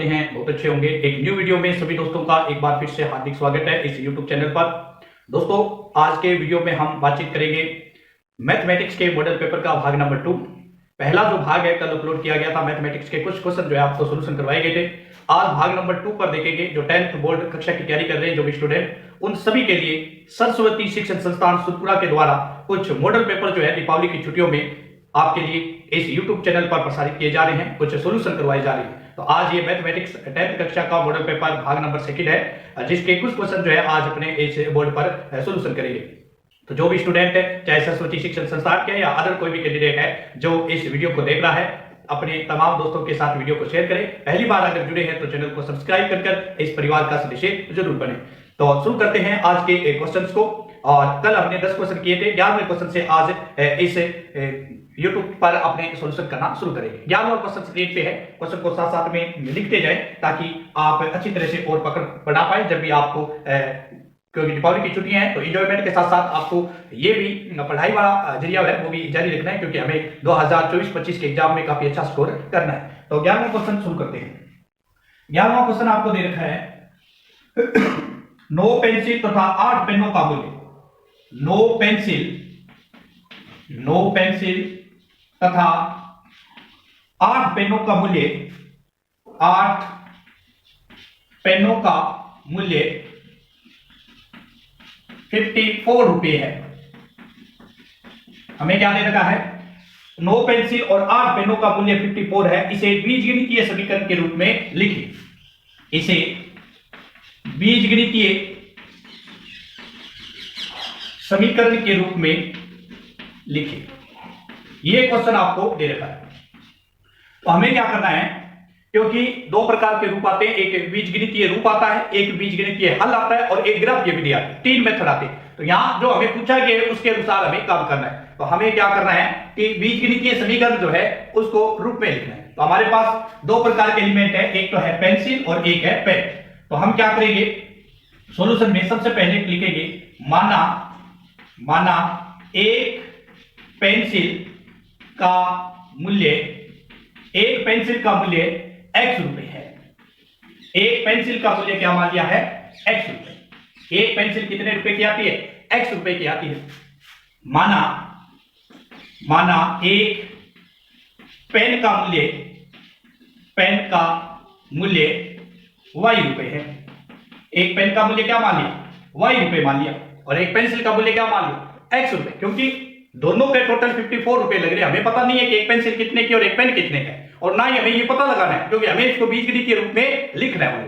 हैं बहुत अच्छे होंगे। एक न्यू वीडियो में सभी दोस्तों का एक बार फिर से हार्दिक स्वागत है इस YouTube चैनल पर। दोस्तों, आज के वीडियो में हम बातचीत करेंगे मैथमेटिक्स के मॉडल पेपर का भाग नंबर 2। पहला जो भाग है कल अपलोड किया गया था, मैथमेटिक्स के कुछ क्वेश्चन जो है आपको सोल्यूशन करवाए गए थे। आज भाग नंबर 2 पर देखेंगे। जो 10th बोर्ड कक्षा की तैयारी कर रहे हैं जो भी स्टूडेंट, उन सभी के लिए सरस्वती शिक्षण संस्थान सुरपुरा के द्वारा कुछ मॉडल पेपर जो है दीपावली की छुट्टियों में आपके लिए इस YouTube चैनल पर प्रसारित किए जा रहे हैं, कुछ सोल्यूशन करवाए जा रहे हैं। तो आज ये मैथमेटिक्स 10th कक्षा का मॉडल पेपर भाग नंबर 2 है, जिसके कुछ क्वेश्चन जो है आज अपने इस बोर्ड पर सोल्यूशन करेंगे। तो जो भी स्टूडेंट है, चाहे सरस्वती शिक्षण संस्थान के या अदर कोई भी कैंडिडेट है जो इस वीडियो को देख रहा है, अपने तमाम दोस्तों के साथ वीडियो को शेयर करें। पहली बार अगर जुड़े हैं तो चैनल को सब्सक्राइब कर इस परिवार का सदस्य जरूर बने। तो शुरू करते हैं आज के क्वेश्चंस को। और कल हमने 10 क्वेश्चन किए थे, 11वें क्वेश्चन से आज इस YouTube पर अपने सॉल्यूशन करना शुरू करेंगे। 11वां क्वेश्चन स्क्रीन पे है, क्वेश्चन को साथ साथ में लिखते जाएं ताकि आप अच्छी तरह से और पकड़ बना पाए जब भी आपको, क्योंकि दीपावली की छुट्टियां हैं तो एंजॉयमेंट के साथ साथ आपको ये भी पढ़ाई वाला जरिया है वो भी जारी रखना है, क्योंकि हमें 2024-25 के एग्जाम में काफी अच्छा स्कोर करना है। तो 11वां क्वेश्चन शुरू करते हैं। 11वां क्वेश्चन आपको दे रखा है 9 पेंसिल तथा 8 पेनों का मूल्य। 9 पेंसिल तथा 8 पेनों का मूल्य, 8 पेनों का मूल्य 54 रुपए है। हमें क्या दे रखा है? 9 पेंसिल और 8 पेनों का मूल्य 54 है। इसे बीजगणितीय समीकरण के रूप में लिखिए। इसे बीजगणितीय समीकरण के रूप में लिखिए। यह क्वेश्चन आपको दे रखा है। तो हमें क्या करना है, क्योंकि दो प्रकार के रूप आते हैं, एक बीजगणितीय रूप आता है, एक बीजगणितीय हल आता है और एक ग्राफीय विधि आती है। 3 मेथड आते हैं। तो यहां जो हमें पूछा गया है उसके अनुसार हमें काम करना है। तो हमें क्या करना है कि बीजगणितीय समीकरण जो है उसको रूप में लिखना है। तो हमारे पास दो प्रकार के एलिमेंट है, एक तो है पेंसिल और एक है पेन। तो हम क्या करेंगे, सॉल्यूशन में सबसे पहले लिखेंगे माना एक पेंसिल का मूल्य, एक पेंसिल का मूल्य x रुपए है। एक पेंसिल का मूल्य क्या मान लिया है? x रुपए। एक पेंसिल कितने रुपए की आती है? x रुपए की आती है। माना एक पेन का मूल्य y रुपए है। एक पेन का मूल्य क्या मान लिया? y रुपए मान लिया। और एक पेंसिल का मूल्य क्या मान लिया? x रुपए। क्योंकि दोनों के टोटल 54 रुपए लग रहे हैं। हमें पता नहीं है कि एक पेंसिल कितने की और एक पेन कितने का है, और ना ही हमें ये पता लगाना है, क्योंकि हमें इसको बीजगणित के रूप में लिखना है।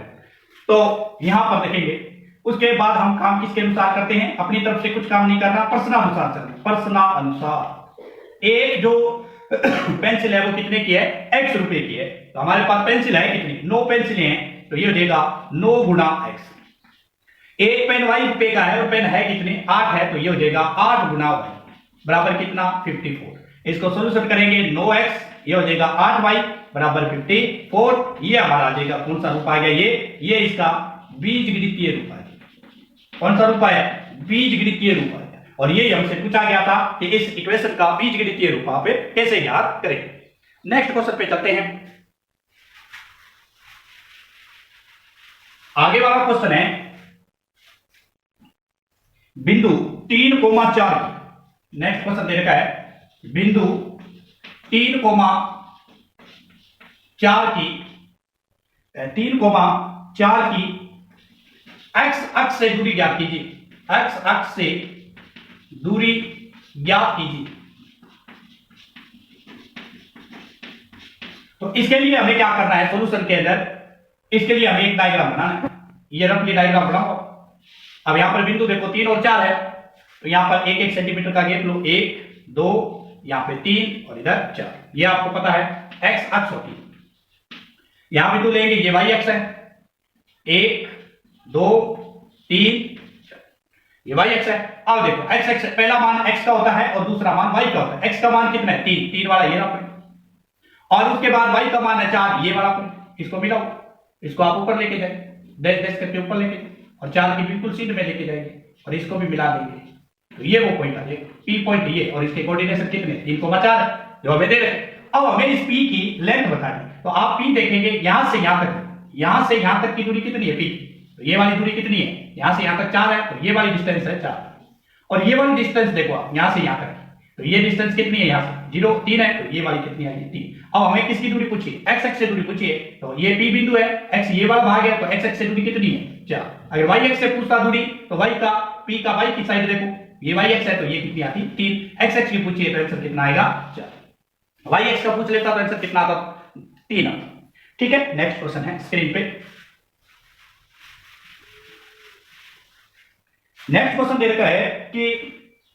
तो यहां पर लिखेंगे। उसके बाद हम काम किसके अनुसार करते हैं? अपनी तरफ से कुछ काम नहीं करना, प्रश्नानुसार चलना। प्रश्नानुसार एक जो पेंसिल है वो कितने की है? x रुपए की है। तो हमारे पास पेंसिल है कितनी? 9 पेंसिलें हैं। तो ये हो जाएगा 9 गुना x। एक पेन y रुपए का है और पेन है कितने? 8 है। तो ये हो जाएगा 8 गुना y बराबर कितना? 54। इसको सॉल्यूशन करेंगे 9x, ये हो जाएगा 8y बराबर 54। ये हमारा आ जाएगा कौन सा रूप आ गया? ये इसका बीजगणितीय रूप आ गया। कौन सा रूप आया? बीजगणितीय रूप आ गया। और ये हमसे पूछा गया था कि इस इक्वेशन का बीजगणितीय रूप आप कैसे ज्ञात करें। नेक्स्ट क्वेश्चन पे चलते हैं। आगे वाला क्वेश्चन है बिंदु 3,4। नेक्स्ट क्वेश्चन दे रखा है बिंदु 3,4 की x अक्ष से दूरी ज्ञात कीजिए। x अक्ष से दूरी ज्ञात कीजिए। तो इसके लिए हमें क्या करना है सॉल्यूशन के अंदर? इसके लिए हमें एक डायग्राम बनाना है। ये रफली डायग्राम बनाओ। अब यहां पर बिंदु देखो 3 और 4 है, तो यहां पर 1-1 सेंटीमीटर का गैप लो। 1, 2, यहां पे 3 और इधर 4। ये आपको पता है x अक्ष होती है। यहां बिंदु लेंगे, ये y अक्ष है। 1, 2, 3, ये y अक्ष है। अब देखो x अक्ष, पहला मान x का होता है और दूसरा मान y का होता है। x का मान कितना है? 3 वाला ये रहा, और उसके बाद y का मान है 4, ये वाला। इसको मिलाओ, इसको आप ऊपर लेके जाए, डैश करके ऊपर लेके, और 4 की बिल्कुल सीध में लेके जाएंगे और इसको भी मिला देंगे। तो ये वो पॉइंट आ जाएगा, पी पॉइंट ये, और इसके कोऑर्डिनेशन कितने? 3,4 जो हमें दे रहे। अब हमें इस पी की लेंथ बतानी, तो आप पी देखेंगे यहां से यहां तक यहां से यहां तक की दूरी कितनी है, पी, तो ये वाली दूरी कितनी है, यहां से यहां तक 4 है, तो ये वाली डिस्टेंस है 4, और ये वाली डिस्टेंस देखो आप यहां से यहां तक, तो ये डिस्टेंस कितनी है, यहां से 0 3 है, तो ये वाली कितनी आएगी 3। अब हमें किसकी दूरी पूछिए, एक्स एक्स से दूरी पूछिए, तो ये पी बिंदु है, एक्स ये वाला भाग है, तो एक्स एक्स से दूरी कितनी है 4। अगर वाई एक्स से पूछता दूरी, तो वाई का पी का वाई की साइड देखो, ये वाई एक्स है, तो ये कितनी आती 3, एक्स एक्स की पूछिए तो आंसर कितना आएगा 4, वाई एक्स का पूछ लेता तो आंसर कितना आता 3 आता। ठीक है, नेक्स्ट क्वेश्चन है स्क्रीन पे। नेक्स्ट क्वेश्चन दे रखा है कि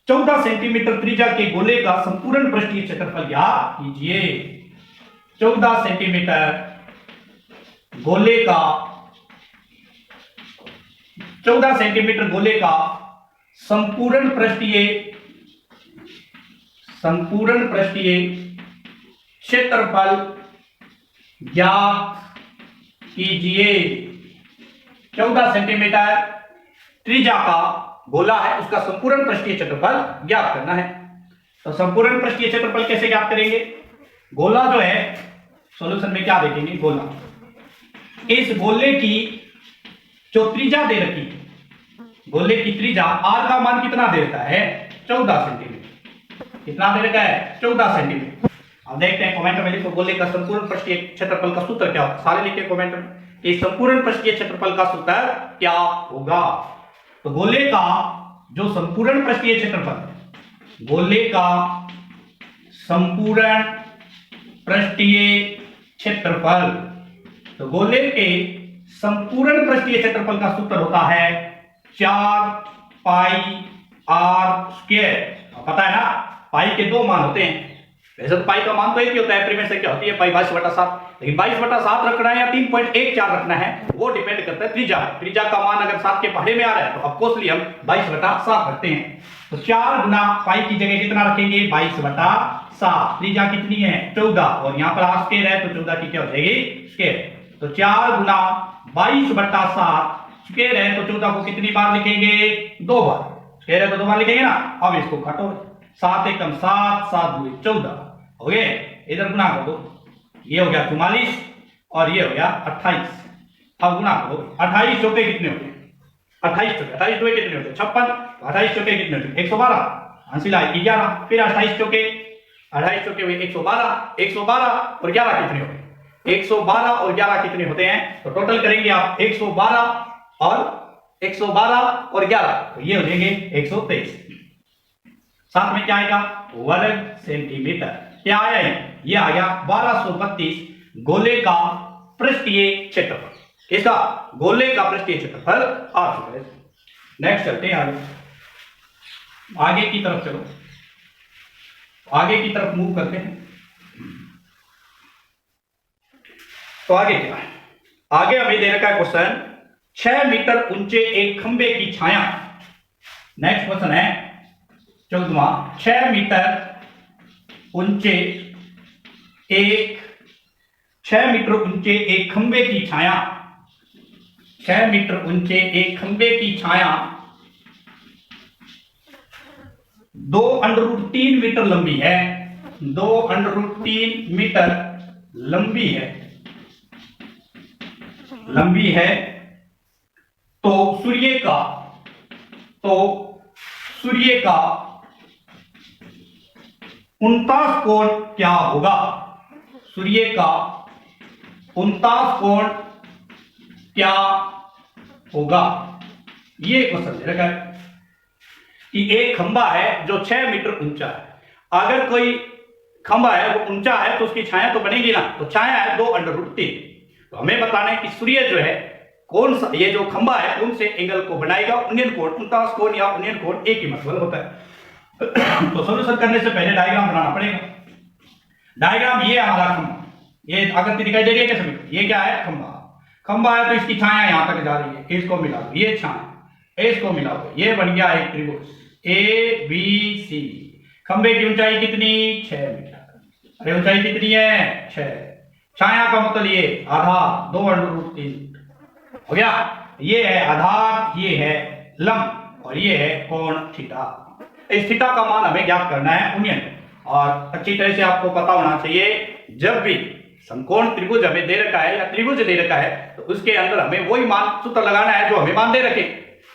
14 सेंटीमीटर त्रिज्या के गोले का संपूर्ण पृष्ठीय क्षेत्रफल ज्ञात कीजिए। 14 सेंटीमीटर गोले का 14 सेंटीमीटर गोले का संपूर्ण पृष्ठीय क्षेत्रफल ज्ञात कीजिए। 14 सेंटीमीटर त्रिज्या का गोला है, उसका संपूर्ण पृष्ठीय क्षेत्रफल ज्ञात करना है। तो संपूर्ण पृष्ठीय क्षेत्रफल कैसे ज्ञात करेंगे, गोला जो है सॉल्यूशन में क्या देखेंगे, गोला, इस गोले की जो त्रिज्या दे रखी है, गोले की त्रिज्या आर का मान कितना दे रखा है 14 सेंटीमीटर, कितना दे रखा है 14 सेंटीमीटर। अब देखते हैं कमेंट में लिखो गोले का संपूर्ण पृष्ठीय क्षेत्रफल का सूत्र क्या होगा, सारे लिखे कमेंट में कि संपूर्ण पृष्ठीय क्षेत्रफल का सूत्र क्या होगा। तो गोले का जो संपूर्ण पृष्ठीय क्षेत्रफल, गोले का संपूर्ण पृष्ठीय क्षेत्रफल, तो गोले के संपूर्ण पृष्ठीय क्षेत्रफल का सूत्र होता है 4 पाई आर स्क्वायर। पता है ना, पाई के दो मान होते हैं, वैसे तो पाई का मान तो एक ही होता है, परिमेय संख्या होती है पाई 22/7, लेकिन 22/7 रखना है या 3.14 रखना है वो डिपेंड करता है त्रिज्या। त्रिज्या का मान अगर 7 के पहाड़े में आ रहा है तो ऑफकोर्सली हम 22/7 रखते हैं। तो 4 गुना पाई की जगह कितना रखेंगे 22/7, त्रिज्या कितनी है 14, और यहाँ पर आर स्क्वायर है तो 14 की क्या हो जाएगी स्क्वायर। तो 4 गुना 22/7 स्क्वायर है, तो 14 को कितनी बार लिखेंगे 2 बार, स्क्वायर है तो 2 बार लिखेंगे ना। अब इसको काटो, 7 एकम 7, 7 दूनी 14 हो गए, इधर गुना कर दो, ये हो गया 44 और ये हो गया 28। अब गुना करो, 28 चौके कितने होते हैं 28 चौके, 28 चौके कितने होते हैं 56, 28 चौके कितने होते हैं 112, हासिल आए 11, फिर 28 चौके हुए 112, 112 और 11 कितने होते हैं 112 और 11 कितने होते हैं, तो टोटल करेंगे आप 112 और 11, तो ये हो जाएंगे 123। साथ में क्या आएगा वर्ग सेंटीमीटर, क्या आया है ये आ गया 1232 गोले का पृष्ठीय क्षेत्रफल। इसका गोले का पृष्ठीय क्षेत्रफल आ चुका है। नेक्स्ट चलते हैं आगे की तरफ, चलो आगे की तरफ मूव करते हैं। तो आगे क्या है, आगे हमें दे रखा है क्वेश्चन 6 मीटर ऊंचे एक खंबे की छाया। नेक्स्ट क्वेश्चन है 14वां, 6 मीटर ऊंचे एक खंबे की छाया, 6 मीटर ऊंचे एक खंबे की छाया 2√3 मीटर लंबी है, 2√3 मीटर लंबी है। तो सूर्य का 49 कोण क्या होगा, सूर्य का 49 कोण क्या होगा। ये क्वेश्चन दे रखा है कि एक खंबा है जो 6 मीटर ऊंचा है, अगर कोई खंबा है वो ऊंचा है तो उसकी छाया तो बनेगी ना, तो छाया है 2√3, तो हमें बताना है कि सूर्य जो है कौन सा, ये जो खंबा है कौन से एंगल को बनाएगा, उन्नयन कोण, 49 कोण या उन्नयन कोण एक ही मतलब होता है। तो सॉल्यूशन करने से पहले डायग्राम बनाना पड़ेगा। डायग्राम ये हमारा खंबा, ये आकृति दिखाई दे रही है क्या सभी, ये क्या है खंबा है, तो इसकी छाया यहां तक जा रही है, इसको मिला दो, ये छाया इसको मिला दो, ये बन गया एक त्रिभुज ABC। खंबे की ऊंचाई कितनी 6 मीटर, अरे ऊंचाई कितनी है 6, छाया का मतलब ये आधार 2√3 हो गया, ये है आधार, ये है लंब और ये है कोण थीटा। इस थीटा का मान हमें ज्ञात करना है उन्नयन, और अच्छी तरह से आपको पता होना चाहिए जब भी समकोण त्रिभुज हमें दे रखा है या त्रिभुज दे रखा है, तो उसके अंदर हमें वही मान सूत्र लगाना है जो हमें मान दे रखे।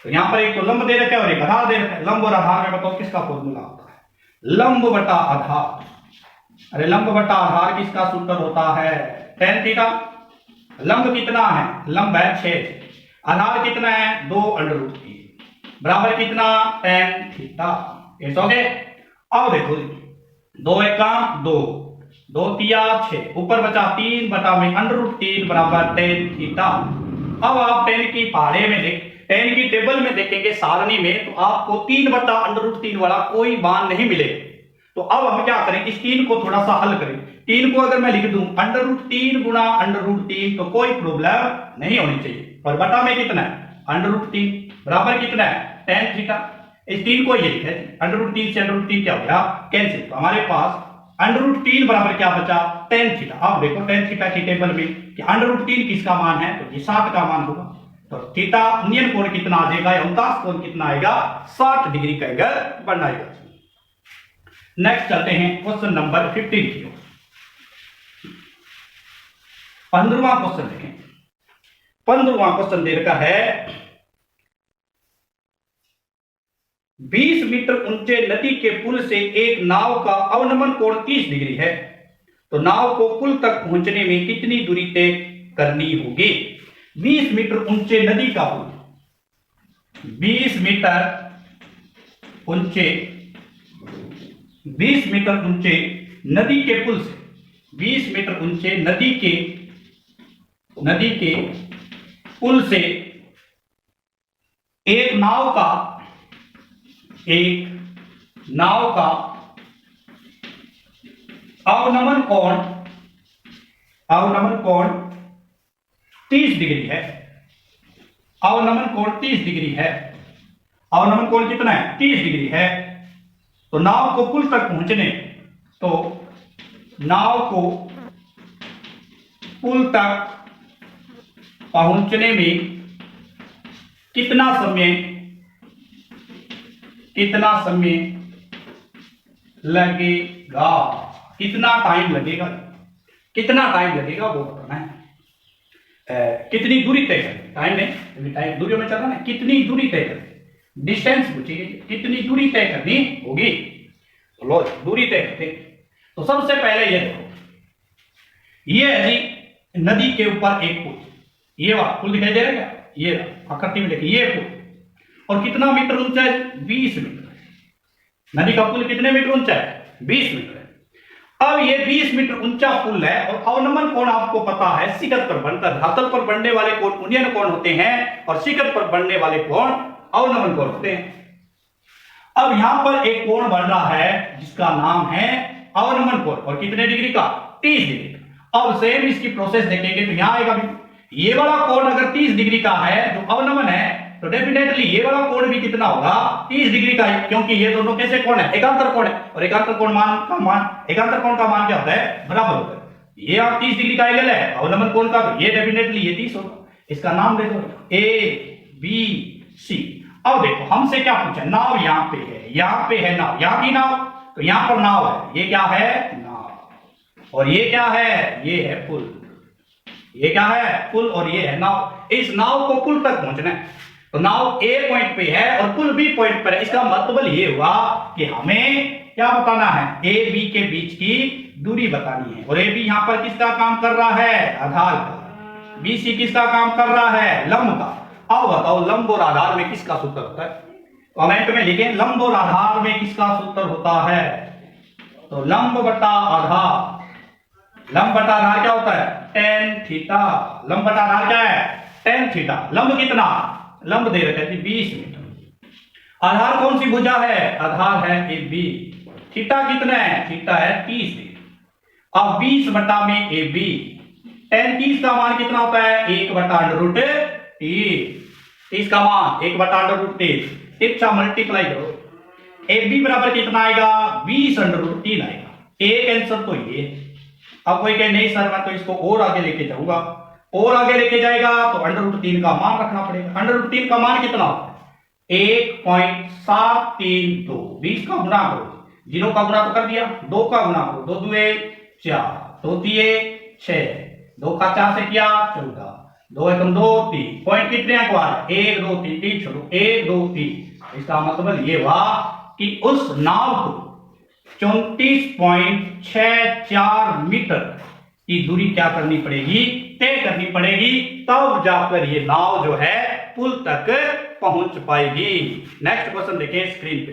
तो यहां पर एक तो लंब दे रखा है और एक आधार दे रखा है। लंब और आधार में बताओ किसका फॉर्मूला होता है? लंब बटा आधार। अरे लंब बटा आधार किसका सूत्र होता है? tan theta. लंब कितना है? लंब है 6, आधार कितना है? 2√3 बराबर कितना? tan theta. कैसे? अब देखो 2 एका 2, 2 तिया 6, ऊपर बचा 3 बटा में √3 बराबर tan थीटा। अब आप tan की पहाड़े में tan की टेबल में देखेंगे सारणी में, तो आपको 3 बटा √3 वाला कोई मान नहीं मिलेगा। तो अब हम क्या करें? इस 3 को थोड़ा सा हल करें। 3 को अगर मैं लिख दूं √3 गुणा √3 तो कोई प्रॉब्लम नहीं होनी चाहिए। और बटा में कितना है? √3 बराबर कितना है? tan theta. इस 3 को ये लिखे, √3 से √3 क्या हो गया? कैंसिल। तो हमारे पास √3 बराबर क्या बचा? tan theta. अब देखो tan थीटा की टेबल में कि √3 किसका मान है? तो ये 60 का मान होगा। तो थीटा नियन कोण कितना आ जाएगा? 49 कोण कितना आएगा? 60 डिग्री का एंगल बनाएगा। नेक्स्ट चलते हैं क्वेश्चन नंबर 15 की ओर। 15वां क्वेश्चन देखें। 15वां क्वेश्चन दे रखा है 20 मीटर ऊंचे नदी के पुल से एक नाव का अवनमन कोण 30 डिग्री है, तो नाव को पुल तक पहुंचने में कितनी दूरी तय करनी होगी? 20 मीटर ऊंचे नदी का पुल, 20 मीटर ऊंचे, 20 मीटर ऊंचे नदी के पुल से, 20 मीटर ऊंचे नदी के पुल से एक नाव का अवनमन कोण 30 डिग्री है। अवनमन कोण 30 डिग्री है। अवनमन कोण कितना है? 30 डिग्री है। तो नाव को पुल तक पहुंचने, तो नाव को पुल तक पहुंचने में कितना समय लगेगा? कितना टाइम लगेगा? कितना टाइम लगेगा वो बताना है। कितनी दूरी तय करनी? टाइम नहीं, टाइम दूरियों में चल रहा है। कितनी दूरी तय करनी? डिस्टेंस पूछिए, कितनी दूरी तय करनी होगी? तो लो दूरी तय करते। तो सबसे पहले ये देखो, ये है जी नदी के ऊपर एक पुल, ये वाला पुल दिखाई दे रहा है क्या? ये आकृति में देखिए, ये पुल, और कितना मीटर ऊंचा है? 20 मीटर। नदी का पुल कितने मीटर ऊंचा है? 20 मीटर है। अब ये 20 मीटर ऊंचा पुल है और अवनमन कोण आपको पता है शिखर पर बनता है। धरातल पर बढ़ने वाले कोण उन्नयन कोण होते हैं और शिखर पर बढ़ने वाले कोण अवनमन कोण होते हैं। अब यहां पर एक कोण बढ़ रहा है जिसका नाम है अवनमन कोण, और कितने डिग्री का? 30 डिग्री का। अब सेम इसकी प्रोसेस देखेंगे तो यहां आएगा भी, ये वाला कोण अगर 30 डिग्री का है जो अवनमन है, तो डेफिनेटली ये वाला कोण भी कितना होगा? 30 डिग्री का है, क्योंकि ये दोनों कैसे कोण है? एकांतर कोण है, और एकांतर कोण एकांतर कोण का मान क्या होता है? बराबर होता है। ये आप 30 डिग्री का एंगल है, अवनमन कोण का तो ये डेफिनेटली ये 30 होगा। इसका नाम दे दो ABC। अब देखो हमसे क्या पूछा? नाव यहां पे है, यहां पे है नाव, यहां की नाव, तो यहां पर नाव है, ये क्या है? नाव। और ये क्या है? ये है पुल। ये क्या है? पुल, और ये है नाव। इस नाव को पुल तक पहुंचना है, तो नाव A पॉइंट पे है और पुल B पॉइंट पर है। इसका मतलब ये हुआ कि हमें क्या बताना है? A B के बीच की दूरी बतानी है। और A B यहां पर किसका काम कर रहा है? आधार का। B C किसका काम कर रहा है? लंब का। अब बताओ लंब और आधार में किसका सूत्र होता है? कमेंट में लिखें, लंब और आधार में किसका सूत्र होता है? तो लंब बटा आधार, लंब बटा आधार क्या होता है? tan theta. लंब बटा आधार क्या है? tan theta. लंब कितना? लंब दे रखा है 20 मीटर। आधार कौन सी भुजा है? आधार है AB। थीटा कितना है? थीटा है 30 डिग्री। अब 20 बटा में AB, tan 30 का मान कितना होता है? 1 बटा √30। 30 का मान 1 बटा √30, 30 से मल्टीप्लाई करो, AB बराबर कितना आएगा? 20√3 आएगा। एक आंसर तो ये। अब कोई कहे नहीं सर मैं तो इसको और आगे लेके जाऊंगा, और आगे लेके जाएगा तो √3 का मान रखना पड़ेगा। √3 का मान कितना होता है? 1.732। 20 का गुणा करो, जीरो का गुणा तो कर दिया, 2 का गुणा करो, 2 दुए 4, 2 तिये 6, 2 का 4 से किया 14, 2 एकम 2 3, पॉइंट कितने अंक वाला 1 2 3 3 छोड़ो 1 2 3। इसका मतलब ये हुआ कि उस नाव को 34.64 मीटर की दूरी क्या करनी पड़ेगी, तय करनी पड़ेगी, तब जाकर ये नाव जो है पुल तक पहुंच पाएगी। नेक्स्ट क्वेश्चन देखें स्क्रीन पे।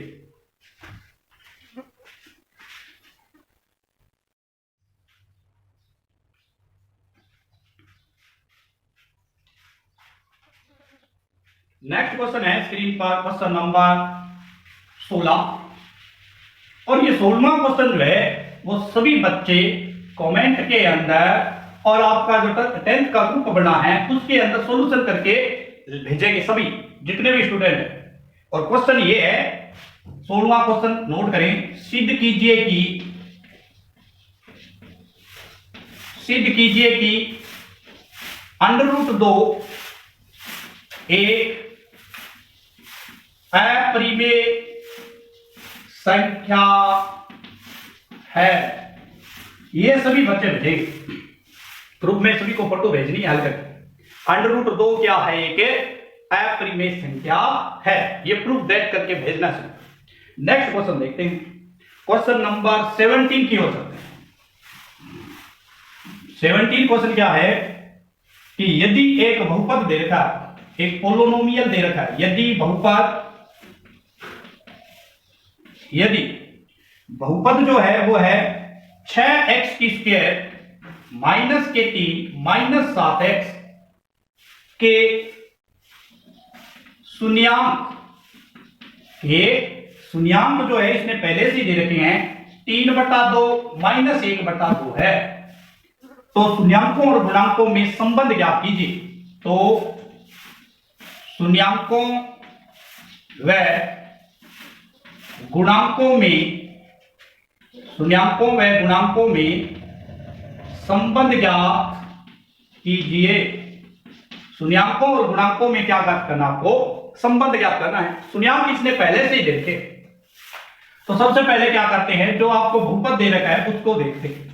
नेक्स्ट क्वेश्चन है स्क्रीन पर क्वेश्चन नंबर 16, और ये 16वां क्वेश्चन जो है वो सभी बच्चे कमेंट के अंदर और आपका जो 10th का ग्रुप बना है उसके अंदर सॉल्यूशन करके भेजेंगे सभी जितने भी स्टूडेंट हैं। और क्वेश्चन ये है 16वां क्वेश्चन नोट करें। सिद्ध कीजिए कि √2 एक अपरिमेय संख्या है। ये सभी बच्चे भेजेंगे ग्रुप में, सभी को फोटो भेजनी है हल करके। √2 क्या है, एक अपरिमेय संख्या है, ये प्रूफ दैट करके भेजना चाहिए। नेक्स्ट क्वेश्चन देखते हैं, क्वेश्चन नंबर 17 की हो सकते हैं। 17 क्वेश्चन क्या है कि यदि एक बहुपद दे रखा है, एक पोलिनोमियल दे रखा है, यदि बहुपद जो है वो है 6x² -3 -7x के शून्यांक जो है इसने पहले से दे रखे हैं 3/2 -1/2 है। तो शून्यांकों और गुणांकों में संबंध ज्ञात कीजिए। तो शून्यांकों व गुणांकों में संबंध ज्ञात कीजिए। शून्यांकों और गुणांकों में क्या ज्ञात करना, आपको संबंध ज्ञात करना है। शून्यांक इसने पहले से ही देखे, तो सबसे पहले क्या करते हैं, जो आपको बहुपद दे रखा है उसको देखते हैं।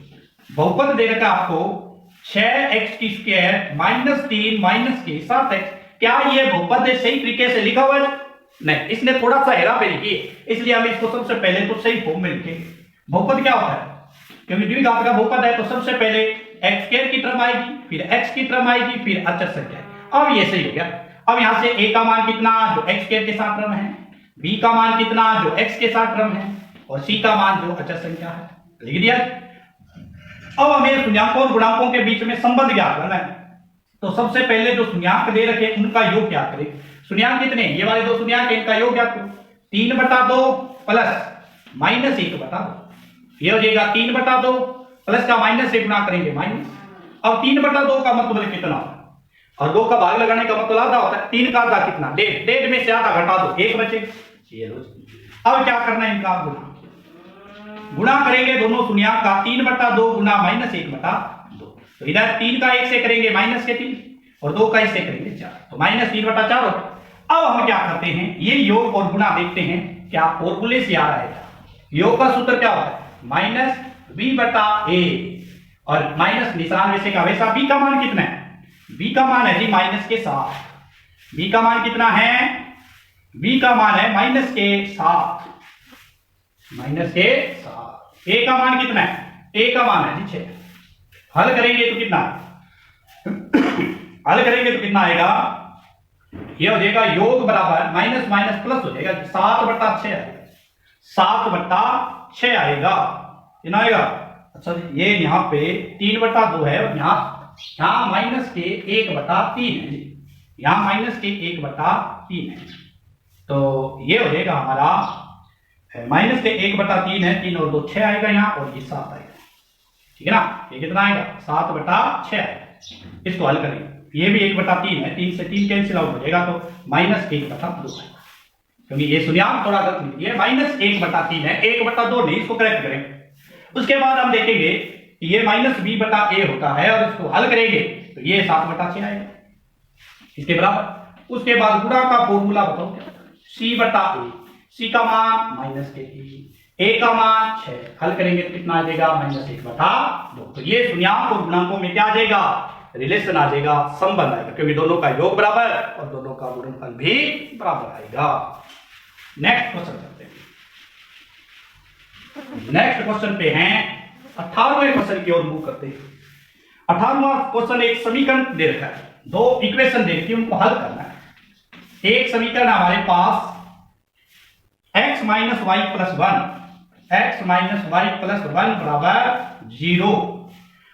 बहुपद दे रखा है आपको 6x² -3 -7x। क्या ये बहुपद सही तरीके से लिखा हुआ है? नहीं, इसने थोड़ा सा हेरा फेरी की, इसलिए हम इसको सबसे पहले तो सही फॉर्म में लिखेंगे। बहुपद क्या होता है, क्योंकि द्विघात का बहुपद है तो सबसे पहले x² की टर्म आएगी, फिर x की टर्म आएगी, फिर अचर संख्या। अब ये सही हो गया। अब यहां से a का मान कितना जो x² के साथ टर्म है, b का मान कितना जो x के साथ टर्म है, और c का मान जो अचर संख्या है, लिख दिया। अब हमें शून्यांकों और गुणांकों के बीच में संबंध ज्ञात करना है। तो सबसे पहले जो शून्यांक दे रखे उनका योग ज्ञात करें। शून्यांक कितने, ये वाले दो शून्यांक इनका योग ज्ञात करो। 3/2 प्लस -1/2, ये हो जाएगा 3/2 प्लस का माइनस से गुणा करेंगे माइनस। अब 3/2 का मतलब कितना, और 2 का भाग लगाने का मतलब आधा होता है। 3 का आधा कितना, 1.5 में से आधा घटा दो, 1 बचे। ये लो। अब क्या करना है, इनका गुणा करेंगे दोनों शून्यांक का। 3/2 गुणा -1/2, तो इधर 3 का 1 से करेंगे -3 और 2 का 1 से करेंगे 4, तो -3/4 होगा। अब हम क्या करते हैं, ये योग और गुणा देखते हैं क्या फॉर्मूले से आ रहा है। योग का सूत्र क्या होता है, -b/a, और माइनस निशान वैसे का वैसा। b का मान कितना है, b का मान है जी -7। b का मान कितना है, b का मान है -7। a का मान कितना है, a का मान है जी 6। हल करेंगे तो कितना हल करेंगे तो कितना आएगा, ये हो जाएगा योग बराबर माइनस माइनस प्लस हो जाएगा 7/6 आएगा। 7/6 आएगा, कितना आएगा। अच्छा ये यहाँ पे 3/2 है और यहाँ माइनस के 1/3 है, यहाँ माइनस के 1/3 है। तो ये हो जाएगा हमारा माइनस के 1/3 है, 3 और 2 6 आएगा यहाँ, और ये 7 आएगा। ठीक है ना, ये कितना आएगा 7/6 आएगा। इसको हल करेंगे, ये भी 1/3 है, 3 से 3 कैंसिल आउट हो जाएगा, तो -1/2 आएगा। क्योंकि ये शून्यांक थोड़ा गलत लिख दिया, -1/3 है, 1/2 नहीं, इसको करेक्ट करेंगे। उसके बाद हम देखेंगे कि ये -b/a होता है, और इसको हल करेंगे तो ये 7/6 आएगा इसके बराबर। उसके बाद गुणा का फॉर्मूला बताओ क्या, c/a, c का मान -3, a का मान 6, हल करेंगे तो कितना आ जाएगा -1/2। तो ये शून्यांक और गुणांकों में क्या आ जाएगा, रिलेशन आ जाएगा, संबंध आएगा, क्योंकि दोनों का योग बराबर और दोनों का गुणनफल भी बराबर आएगा। नेक्स्ट क्वेश्चन करते हैं। नेक्स्ट क्वेश्चन पे हैं 18वें क्वेश्चन की ओर मूव करते हैं। 18वां क्वेश्चन एक समीकरण दे रखा है, दो इक्वेशन दे रखी है, उनको हल करना है। एक समीकरण हमारे पास x माइनस वाई प्लस 1 बराबर 0,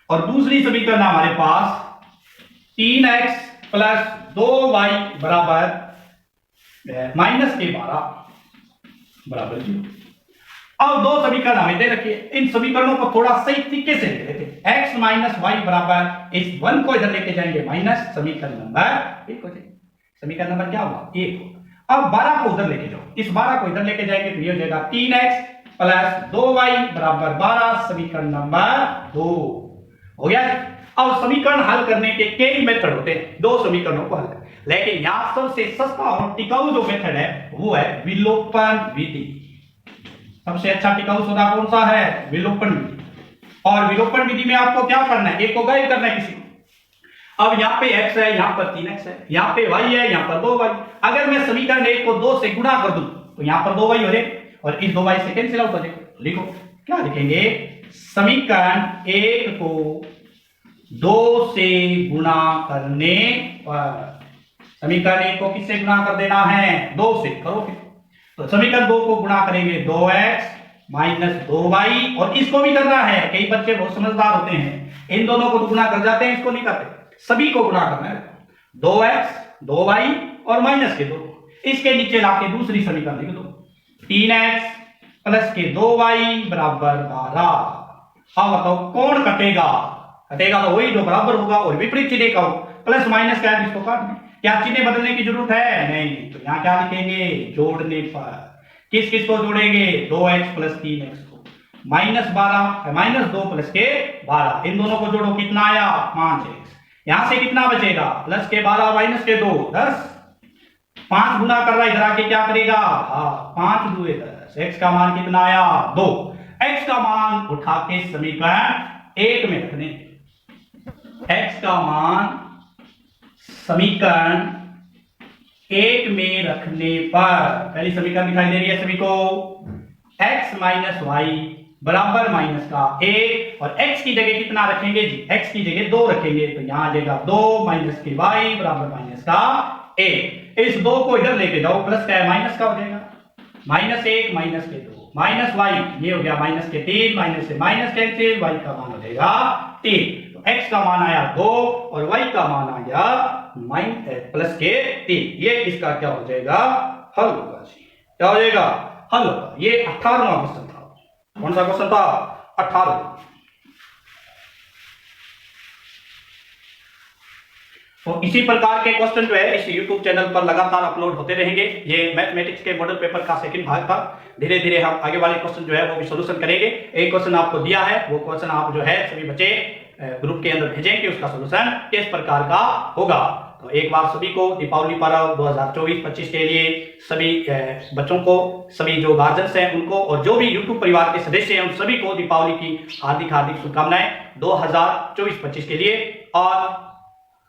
और दूसरी समीकरण हमारे पास 3x प्लस 2y बराबर -12 बराबर 0। अब दो समीकरण हमें दे रखी है, इन समीकरणों को थोड़ा सही तरीके से लिख लेते हैं। x माइनस वाई बराबर इस 1 को इधर लेके जाएंगे माइनस, समीकरण नंबर 1 हो जाएगा। समीकरण नंबर क्या हुआ 1। अब 12 को उधर लेके जाओ, इस 12 को इधर लेके जाएंगे तो ये हो जाएगा 3x प्लस 2y बराबर 12, समीकरण नंबर 2 हो गया। अब समीकरण हल करने के कई मेथड होते हैं, दो समीकरणों को हल कर, लेकिन यहां सबसे सस्ता और टिकाऊ जो मेथड है वो है विलोपन विधि। सबसे अच्छा टिकाऊ सौदा कौन सा है, विलोपन विधि। और विलोपन विधि में आपको क्या करना है, एक को गायब करना है किसी को। अब यहाँ पे x है, यहाँ पर 3x है, यहाँ पे y है, यहाँ पर 2y। अगर मैं समीकरण 1 को 2 से गुणा कर दूं तो यहाँ पर 2y हो जाएगा और इस 2y से कैंसिल आउट हो जाएगा। लिखो क्या लिखेंगे, समीकरण 1 को 2 से गुणा करने पर, समीकरण 1 को किससे गुणा कर देना है, 2 से करो फिर। तो समीकरण 2 को गुणा करेंगे 2x माइनस 2y, और इसको भी करना है। कई बच्चे बहुत समझदार होते हैं, इन दोनों को गुणा कर जाते हैं, इसको नहीं करते, सभी को गुणा करना है। 2x 2y और माइनस के 2, इसके नीचे लाके दूसरी समीकरण लिख दो, 3x प्लस के 2y बराबर 12। अब बताओ कौन कटेगा, कटेगा तो वही जो बराबर होगा, और विपरीत चिन्ह का हो, प्लस माइनस का है इसको काटना। क्या चिन्ह बदलने की जरूरत है, नहीं। तो यहां क्या लिखेंगे, जोड़ने पर किस किस को जोड़ेंगे, 2x प्लस 3x को, -12 माइनस 2 प्लस के 12, इन दोनों को जोड़ो कितना आया 5x। यहां से कितना बचेगा, प्लस के 12 माइनस के 2 10, 5 गुना कर रहा है, इधर आके क्या करेगा, 5 दूए 10, x का मान कितना आया 2। x का मान उठा के समीकरण 1 में रखने, x का मान समीकरण 1 में रखने पर पहली समीकरण दिखाई दे रही है सभी को, x माइनस वाई बराबर माइनस का a, और x की जगह कितना रखेंगे जी, x की जगह 2 रखेंगे, तो यहां आ जाएगा 2 माइनस के y बराबर माइनस का a। इस 2 को इधर लेके जाओ, प्लस का है माइनस का हो जाएगा, -1 माइनस के 2 माइनस y, ये हो गया माइनस के 3, माइनस से माइनस कैंसिल, y का मान हो जाएगा 3। तो x का मान आया 2 और y का मान आ गया प्लस के 3। ये इसका क्या हो जाएगा, हल होगा जी, क्या हो जाएगा, हल होगा। ये 18वां क्वेश्चन था। कौन सा क्वेश्चन था, 18। तो इसी प्रकार के क्वेश्चन जो है इस YouTube चैनल पर लगातार अपलोड होते रहेंगे। ये मैथमेटिक्स के मॉडल पेपर का सेकंड भाग था। धीरे धीरे हम आगे वाले क्वेश्चन जो है वो भी सोल्यूशन करेंगे। एक क्वेश्चन आपको दिया है, वो क्वेश्चन आप जो है सभी बच्चे ग्रुप के अंदर भेजेंगे, उसका सोल्यूशन किस प्रकार का होगा। तो एक बार सभी को दीपावली पर्व 2024-25 के लिए सभी बच्चों को, सभी जो गार्जियंस हैं उनको, और जो भी यूट्यूब परिवार के सदस्य हैं उन सभी को दीपावली की हार्दिक हार्दिक शुभकामनाएं 2024-25 के लिए। और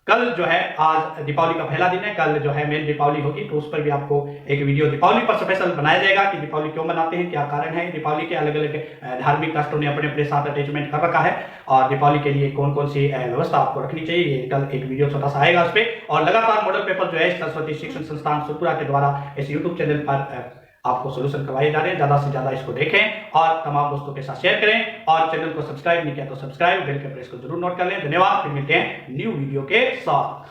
कल जो है, आज दीपावली का पहला दिन है, कल जो है मेन दीपावली होगी, तो उस पर भी आपको एक वीडियो दीपावली पर स्पेशल बनाया जाएगा कि दीपावली क्यों मनाते हैं, क्या कारण है दीपावली के। अलग अलग धार्मिक राष्ट्रों ने अपने अपने साथ अटैचमेंट कर रखा है, और दीपावली के लिए कौन कौन सी व्यवस्था आपको रखनी चाहिए, ये कल एक वीडियो छोटा सा आएगा उस पर। और लगातार मॉडल पेपर जो है सरस्वती शिक्षण संस्थान सुरपुरा के द्वारा इस यूट्यूब चैनल पर आपको सोल्यूशन करवाए जा रहे हैं। ज्यादा से ज्यादा इसको देखें और तमाम दोस्तों के साथ शेयर करें, और चैनल को सब्सक्राइब नहीं किया तो सब्सक्राइब, बेल के प्रेस को जरूर नोट कर लें। धन्यवाद, फिर मिलते हैं न्यू वीडियो के साथ।